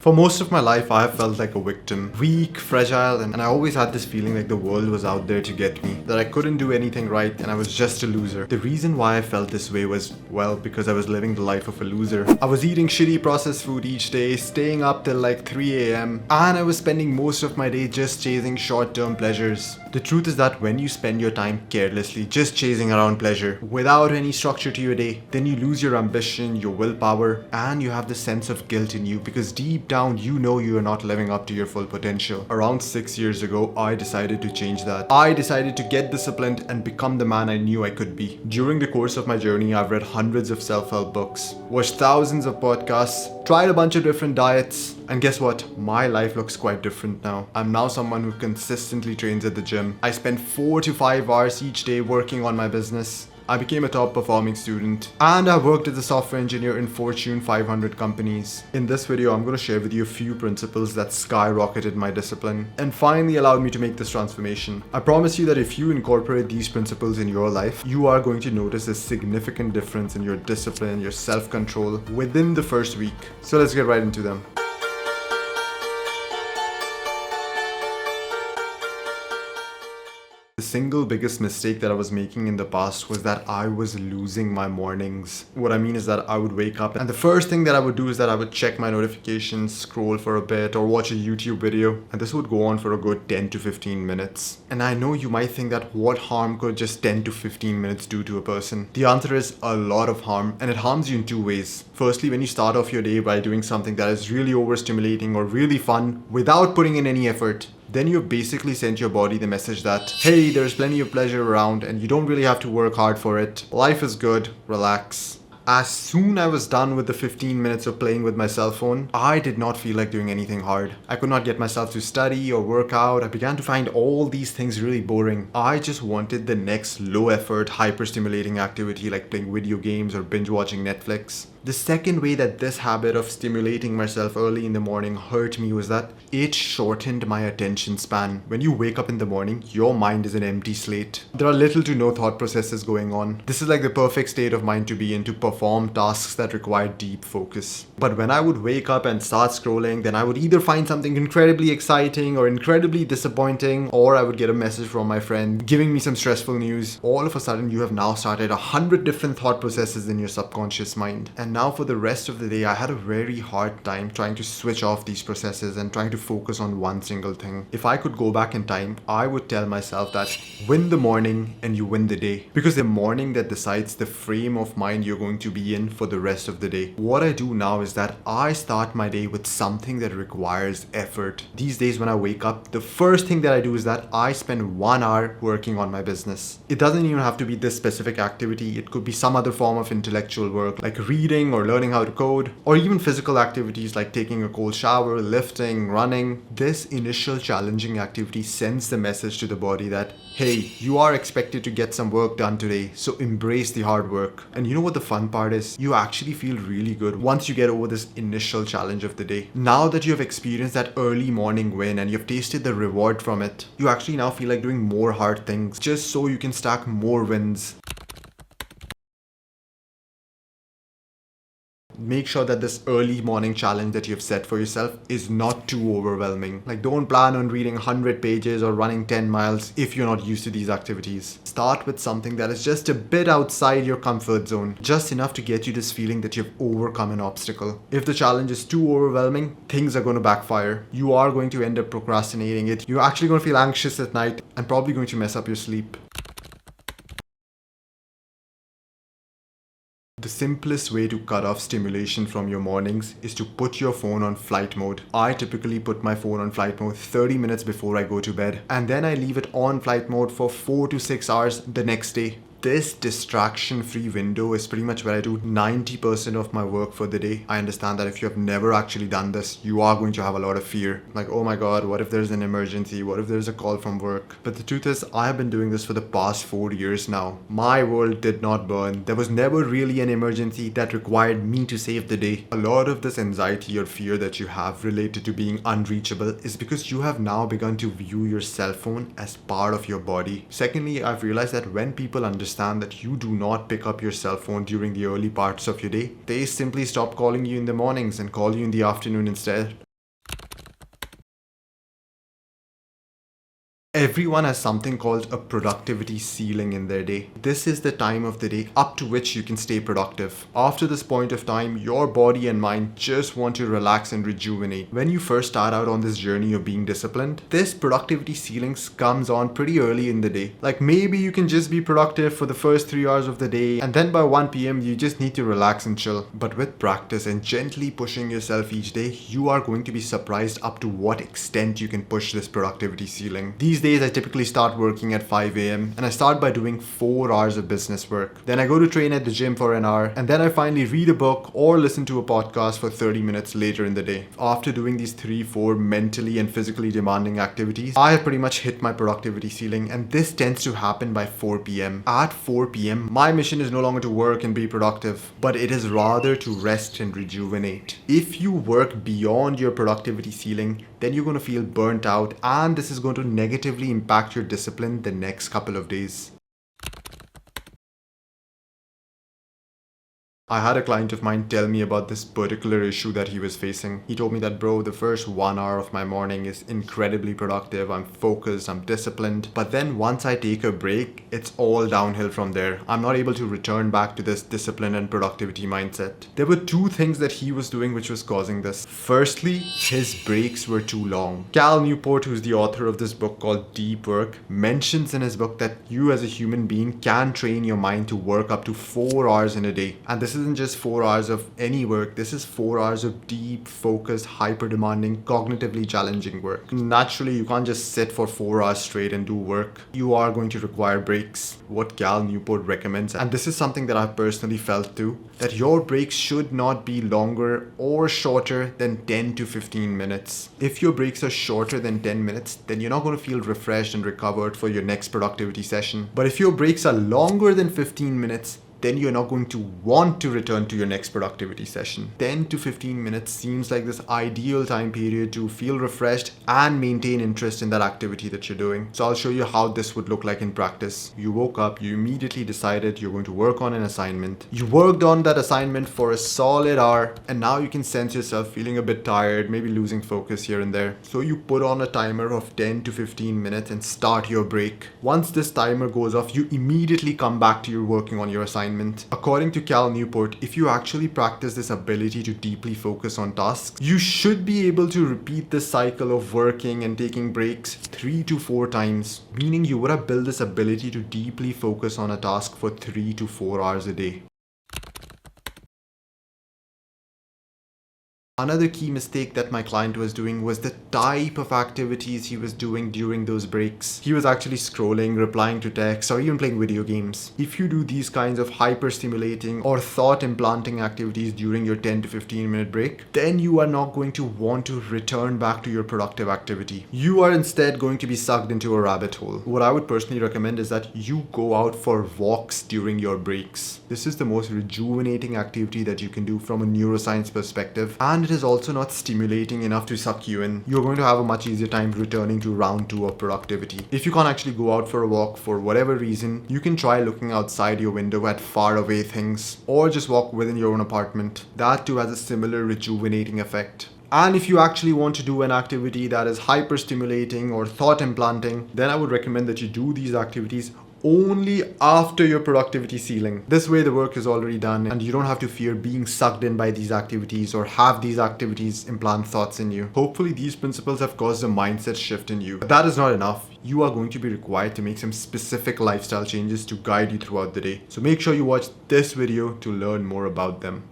For most of my life, I have felt like a victim. Weak, fragile, and I always had this feeling like the world was out there to get me. That I couldn't do anything right and I was just a loser. The reason why I felt this way was, well, because I was living the life of a loser. I was eating shitty processed food each day, staying up till like 3 a.m. and I was spending most of my day just chasing short-term pleasures. The truth is that when you spend your time carelessly, just chasing around pleasure, without any structure to your day, then you lose your ambition, your willpower, and you have this sense of guilt in you because deep down you know you are not living up to your full potential. Around 6 years ago, I decided to change that. I decided to get disciplined and become the man I knew I could be. During the course of my journey, I've read hundreds of self-help books, watched thousands of podcasts, tried a bunch of different diets, and guess what? My life looks quite different now. I'm now someone who consistently trains at the gym. I spend 4 to 5 hours each day working on my business. I became a top performing student and I worked as a software engineer in Fortune 500 companies. In this video, I'm going to share with you a few principles that skyrocketed my discipline and finally allowed me to make this transformation. I promise you that if you incorporate these principles in your life, you are going to notice a significant difference in your discipline, your self-control within the first week. So let's get right into them. The single biggest mistake that I was making in the past was that I was losing my mornings. What I mean is that I would wake up and the first thing that I would do is that I would check my notifications, scroll for a bit or watch a YouTube video, and this would go on for a good 10 to 15 minutes. And I know you might think that what harm could just 10 to 15 minutes do to a person? The answer is a lot of harm, and it harms you in two ways. Firstly, when you start off your day by doing something that is really overstimulating or really fun without putting in any effort, then you've basically sent your body the message that, hey, there's plenty of pleasure around and you don't really have to work hard for it. Life is good, relax. As soon as I was done with the 15 minutes of playing with my cell phone, I did not feel like doing anything hard. I could not get myself to study or work out. I began to find all these things really boring. I just wanted the next low effort, hyper stimulating activity like playing video games or binge watching Netflix. The second way that this habit of stimulating myself early in the morning hurt me was that it shortened my attention span. When you wake up in the morning, your mind is an empty slate. There are little to no thought processes going on. This is like the perfect state of mind to be in to perform tasks that require deep focus. But when I would wake up and start scrolling, then I would either find something incredibly exciting or incredibly disappointing, or I would get a message from my friend giving me some stressful news. All of a sudden, you have now started 100 different thought processes in your subconscious mind. And now for the rest of the day, I had a very hard time trying to switch off these processes and trying to focus on one single thing. If I could go back in time, I would tell myself that win the morning and you win the day. Because the morning that decides the frame of mind you're going to be in for the rest of the day. What I do now is that I start my day with something that requires effort. These days when I wake up, the first thing that I do is that I spend 1 hour working on my business. It doesn't even have to be this specific activity. It could be some other form of intellectual work like reading or learning how to code, or even physical activities like taking a cold shower, lifting, running. This initial challenging activity sends the message to the body that, hey, you are expected to get some work done today, so embrace the hard work. And you know what the fun part is? You actually feel really good once you get over this initial challenge of the day. Now that you have experienced that early morning win and you've tasted the reward from it, you actually now feel like doing more hard things just so you can stack more wins. Make sure that this early morning challenge that you've set for yourself is not too overwhelming. Like, don't plan on reading 100 pages or running 10 miles if you're not used to these activities. Start with something that is just a bit outside your comfort zone, just enough to get you this feeling that you've overcome an obstacle. If the challenge is too overwhelming, things are going to backfire. You are going to end up procrastinating it. You're actually going to feel anxious at night and probably going to mess up your sleep. The simplest way to cut off stimulation from your mornings is to put your phone on flight mode. I typically put my phone on flight mode 30 minutes before I go to bed, and then I leave it on flight mode for 4 to 6 hours the next day. This distraction-free window is pretty much where I do 90% of my work for the day. I understand that if you have never actually done this, you are going to have a lot of fear. Like, oh my god, what if there's an emergency? What if there's a call from work? But the truth is, I have been doing this for the past 4 years now. My world did not burn. There was never really an emergency that required me to save the day. A lot of this anxiety or fear that you have related to being unreachable is because you have now begun to view your cell phone as part of your body. Secondly, I've realized that when people understand that you do not pick up your cell phone during the early parts of your day, they simply stop calling you in the mornings and call you in the afternoon instead. Everyone has something called a productivity ceiling in their day. This is the time of the day up to which you can stay productive. After this point of time, your body and mind just want to relax and rejuvenate. When you first start out on this journey of being disciplined, this productivity ceiling comes on pretty early in the day. Like maybe you can just be productive for the first 3 hours of the day, and then by 1 p.m. you just need to relax and chill. But with practice and gently pushing yourself each day, you are going to be surprised up to what extent you can push this productivity ceiling. These days I typically start working at 5 a.m. and I start by doing 4 hours of business work. Then I go to train at the gym for an hour, and then I finally read a book or listen to a podcast for 30 minutes later in the day. After doing these 3-4 mentally and physically demanding activities, I have pretty much hit my productivity ceiling, and this tends to happen by 4 p.m. At 4 p.m. my mission is no longer to work and be productive, but it is rather to rest and rejuvenate. If you work beyond your productivity ceiling, then you're going to feel burnt out, and this is going to negatively impact your discipline the next couple of days. I had a client of mine tell me about this particular issue that he was facing. He told me that, bro, the first 1 hour of my morning is incredibly productive. I'm focused, I'm disciplined. But then once I take a break, it's all downhill from there. I'm not able to return back to this discipline and productivity mindset. There were 2 things that he was doing which was causing this. Firstly, his breaks were too long. Cal Newport, who's the author of this book called Deep Work, mentions in his book that you as a human being can train your mind to work up to 4 hours in a day. And this isn't just 4 hours of any work. This is 4 hours of deep, focused, hyper-demanding, cognitively challenging work. Naturally, you can't just sit for 4 hours straight and do work. You are going to require breaks. What Cal Newport recommends, and this is something that I've personally felt too, that your breaks should not be longer or shorter than 10 to 15 minutes. If your breaks are shorter than 10 minutes, then you're not going to feel refreshed and recovered for your next productivity session. But if your breaks are longer than 15 minutes, then you're not going to want to return to your next productivity session. 10 to 15 minutes seems like this ideal time period to feel refreshed and maintain interest in that activity that you're doing. So I'll show you how this would look like in practice. You woke up, you immediately decided you're going to work on an assignment. You worked on that assignment for a solid hour, and now you can sense yourself feeling a bit tired, maybe losing focus here and there. So you put on a timer of 10 to 15 minutes and start your break. Once this timer goes off, you immediately come back to your working on your assignment. According to Cal Newport, if you actually practice this ability to deeply focus on tasks, you should be able to repeat this cycle of working and taking breaks 3 to 4 times, meaning you would have built this ability to deeply focus on a task for 3 to 4 hours a day. Another key mistake that my client was doing was the type of activities he was doing during those breaks. He was actually scrolling, replying to texts, or even playing video games. If you do these kinds of hyper-stimulating or thought-implanting activities during your 10 to 15 minute break, then you are not going to want to return back to your productive activity. You are instead going to be sucked into a rabbit hole. What I would personally recommend is that you go out for walks during your breaks. This is the most rejuvenating activity that you can do from a neuroscience perspective, and it is also not stimulating enough to suck you in. You're going to have a much easier time returning to round 2 of productivity. If you can't actually go out for a walk for whatever reason, you can try looking outside your window at far away things, or just walk within your own apartment. That too has a similar rejuvenating effect. And if you actually want to do an activity that is hyper stimulating or thought implanting, then I would recommend that you do these activities only after your productivity ceiling. This way the work is already done and you don't have to fear being sucked in by these activities or have these activities implant thoughts in you. Hopefully these principles have caused a mindset shift in you. But that is not enough. You are going to be required to make some specific lifestyle changes to guide you throughout the day. So make sure you watch this video to learn more about them.